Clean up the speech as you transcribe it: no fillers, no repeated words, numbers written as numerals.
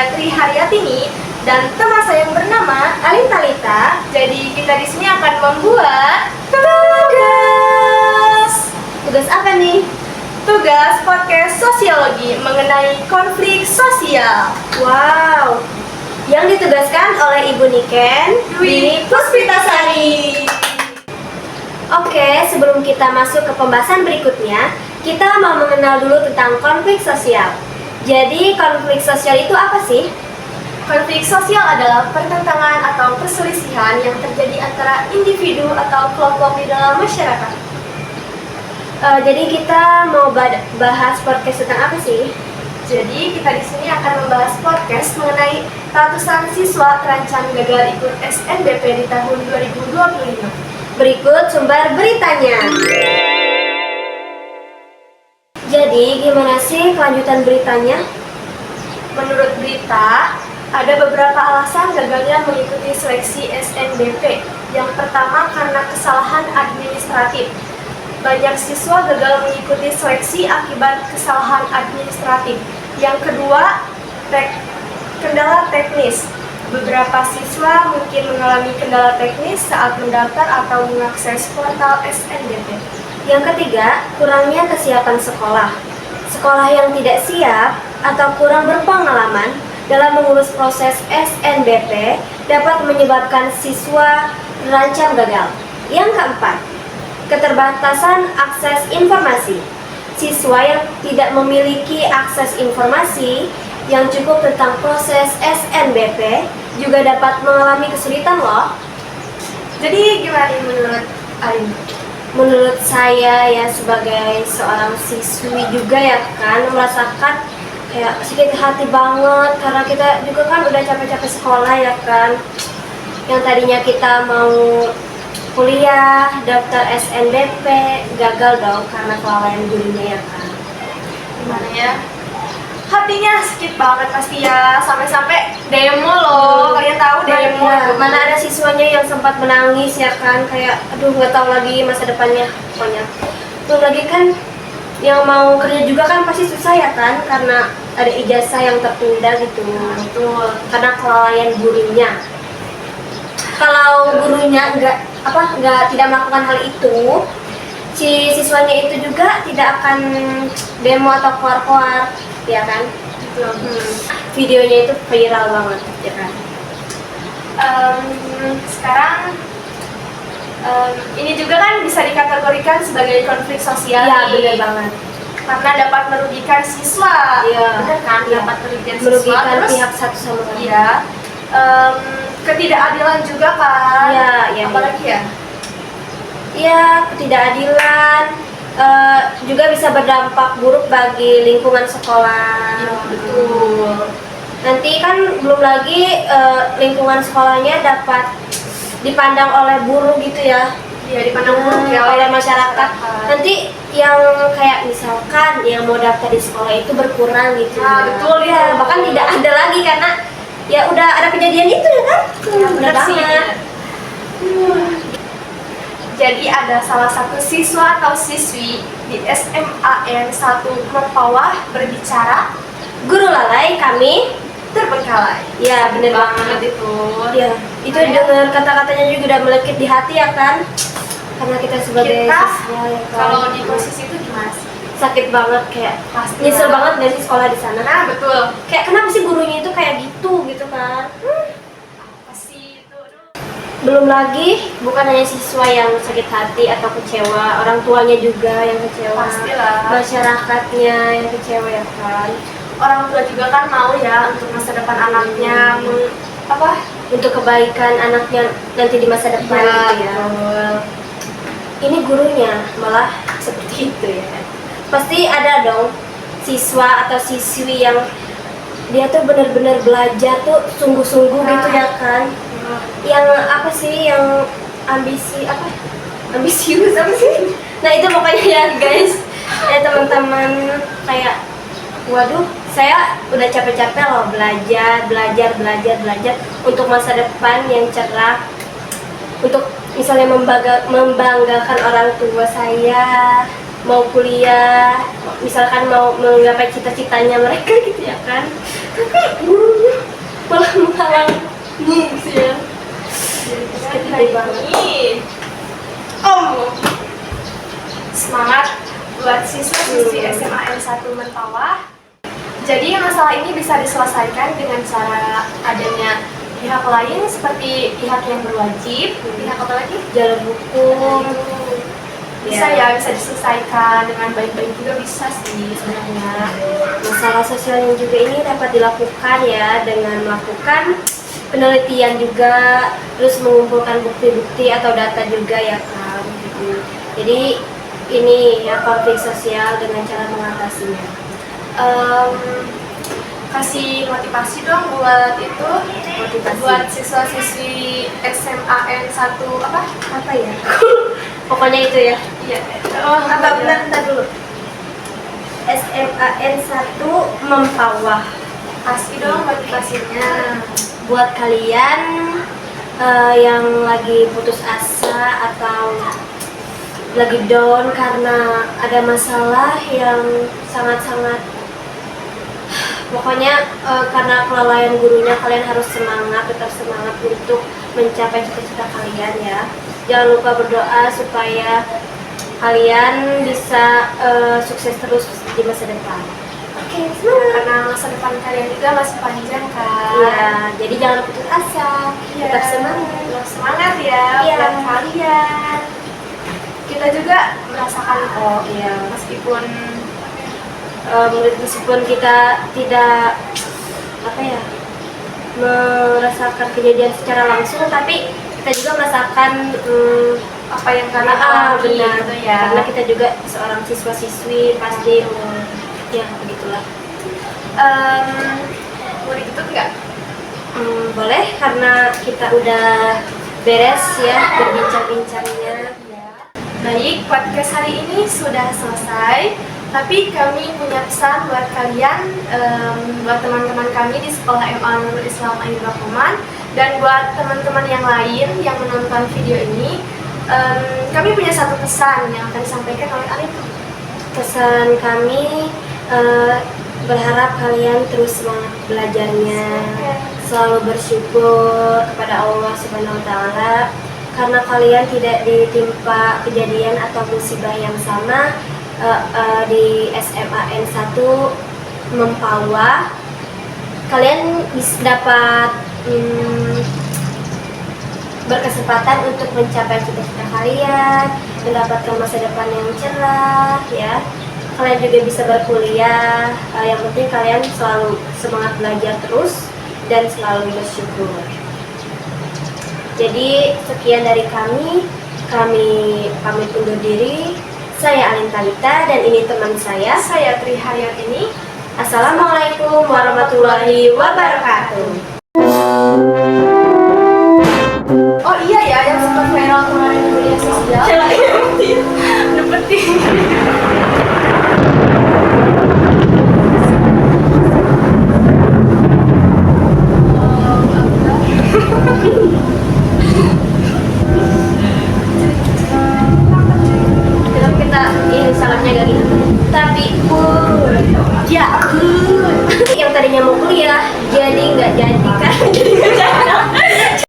saya Tri Haryatini dan teman saya yang bernama Alin Talita. Jadi kita di sini akan membuat tugas. Tugas apa nih? Tugas podcast sosiologi mengenai konflik sosial. Wow, yang ditugaskan oleh Ibu Niken Dwi Puspitasari. Oke, sebelum kita masuk ke pembahasan berikutnya, kita mau mengenal dulu tentang konflik sosial. Jadi, konflik sosial itu apa sih? Konflik sosial adalah pertentangan atau perselisihan yang terjadi antara individu atau kelompok di dalam masyarakat. Jadi kita mau bahas podcast tentang apa sih? Jadi kita di sini akan membahas podcast mengenai ratusan siswa terancam gagal ikut SNBP di tahun 2025. Berikut sumber beritanya. Jadi gimana sih kelanjutan beritanya? Menurut berita, ada beberapa alasan gagalnya mengikuti seleksi SNBP. Yang pertama karena kesalahan administratif. Banyak siswa gagal mengikuti seleksi akibat kesalahan administratif. Yang kedua, kendala teknis. Beberapa siswa mungkin mengalami kendala teknis saat mendaftar atau mengakses portal SNBP. Yang ketiga, kurangnya kesiapan sekolah. Sekolah yang tidak siap atau kurang berpengalaman dalam mengurus proses SNBP dapat menyebabkan siswa terancam gagal. Yang keempat, keterbatasan akses informasi. Siswa yang tidak memiliki akses informasi yang cukup tentang proses SNBP juga dapat mengalami kesulitan loh. Jadi gimana nih menurut Arin? Menurut saya ya sebagai seorang siswi juga ya kan merasakan kayak sakit hati banget karena kita juga kan udah capek-capek sekolah ya kan. Yang tadinya kita mau kuliah, daftar SNBP, gagal dong karena kelalaian gurunya ya kan. Gimana ya? Hatinya sakit banget pasti ya, sampai-sampai demo loh. Kalian tahu demo? Mana ada siswanya yang sempat menangis ya kan, kayak aduh nggak tahu lagi masa depannya pokoknya. Belum lagi kan yang mau kerja juga kan pasti susah ya kan, karena ada ijazah yang tertunda gitu. Betul. Karena kelalaian gurunya. Kalau gurunya nggak tidak melakukan hal itu, si siswanya itu juga tidak akan demo atau keluar-keluar, ya kan? Videonya itu viral banget, ya kan? Sekarang ini juga kan bisa dikategorikan sebagai konflik sosial. Ya, nih. benar banget. Karena dapat merugikan siswa. Iya. Benar kan? Iya. Dapat merugikan siswa. Merugikan Terus, pihak satu sama lain. iya. Ketidakadilan juga kan? Iya, iya. Apalagi ya? Iya, ketidakadilan juga bisa berdampak buruk bagi lingkungan sekolah. Iya, betul. Nanti kan belum lagi lingkungan sekolahnya dapat dipandang oleh buruh gitu ya. Iya, dipandang buruk ya oleh masyarakat. Nanti yang kayak misalkan yang mau daftar di sekolah itu berkurang gitu. Nah, betul ya. itu. Bahkan tidak ada lagi karena ya udah ada kejadian itu ya kan. Benar sih. banget. Jadi ada salah satu siswa atau siswi di SMAN 1 Mempawah berbicara, Guru lalai kami. terbengkalai. Ya bener banget. itu. Ya, itu dengar kata-katanya juga udah melekit di hati ya kan. Karena kita sebagai Kita siswa ya kan. kalau di posisi itu gimana sih? Sakit banget kayak Pasti nyesel lah. banget gak sih sekolah di sana. Nah, betul. Kayak kenapa sih gurunya itu kayak gitu kan. Pasti itu. Belum lagi bukan hanya siswa yang sakit hati atau kecewa, orang tuanya juga yang kecewa. Pastilah. Masyarakatnya yang kecewa ya kan. Orang tua juga kan mau ya untuk masa depan anaknya Untuk kebaikan anaknya nanti di masa depan gitu ya. betul. Ini gurunya malah seperti itu ya kan. Pasti ada dong siswa atau siswi yang dia tuh benar-benar belajar tuh sungguh-sungguh gitu ya kan. Yang apa sih yang ambisius apa sih? Nah itu pokoknya ya guys, ya teman-teman kayak waduh saya udah capek-capek loh belajar untuk masa depan yang cerah, untuk misalnya membanggakan orang tua saya mau kuliah, misalkan mau menggapai cita-citanya mereka gitu ya kan, tapi gurunya malah menghalangi gitu ya. Hari ini semangat buat siswa-siswi SMA N1 Mentawai. Jadi masalah ini bisa diselesaikan dengan cara adanya pihak lain seperti pihak yang berwajib, pihak apa lagi? Jalur hukum Bisa ya, bisa diselesaikan dengan baik-baik juga bisa sih sebenarnya. Masalah sosial yang juga ini dapat dilakukan ya dengan melakukan penelitian juga, terus mengumpulkan bukti-bukti atau data juga ya kan gitu. Jadi ini ya konflik sosial dengan cara mengatasinya. Kasih motivasi dong buat itu, Motivasi. buat siswa-siswi SMA N1 Apa ya? Pokoknya itu ya. Iya. Bentar dulu. SMA N1 Mempawah. Kasih dong motivasinya. Buat kalian yang lagi putus asa atau lagi down karena ada masalah yang sangat-sangat, pokoknya karena kelalaian gurunya, kalian harus semangat, tetap semangat untuk mencapai cita-cita kalian ya. Jangan lupa berdoa supaya kalian bisa sukses terus di masa depan. Oke, semangat. Karena masa depan kalian juga masih panjang kan. Iya, jadi jangan putus asa, Iya. tetap semangat. Tetap semangat ya Iya. buat kalian. Kita juga merasakan kok, Iya. meskipun Meskipun kita tidak merasakan kejadian secara langsung, tapi kita juga merasakan apa yang kalian benar alami gitu ya. karena kita juga seorang siswa-siswi pasti ya begitulah. Mau ditutup nggak? Boleh, karena kita udah beres ya berbincang-bincangnya. Baik, podcast hari ini sudah selesai. Tapi kami punya pesan buat kalian, buat teman-teman kami di Sekolah MA Nurul Islam Ain Bakuman, dan buat teman-teman yang lain yang menonton video ini. Kami punya satu pesan yang akan disampaikan oleh Alif. Pesan kami berharap kalian terus semangat belajarnya, selalu bersyukur kepada Allah Subhanahu wa Ta'ala karena kalian tidak ditimpa kejadian atau musibah yang sama di SMA N1 Mempawah. Kalian bisa dapat berkesempatan untuk mencapai cita-cita kalian, mendapatkan masa depan yang cerah ya. Kalian juga bisa berkuliah, yang penting kalian selalu semangat belajar terus dan selalu bersyukur. Jadi sekian dari kami pamit undur diri. Saya Alin Talita dan ini teman saya Tri Haryatini. Assalamualaikum warahmatullahi wabarakatuh. Oh iya ya, yang sempat viral kemarin di media sosial. Udah penting.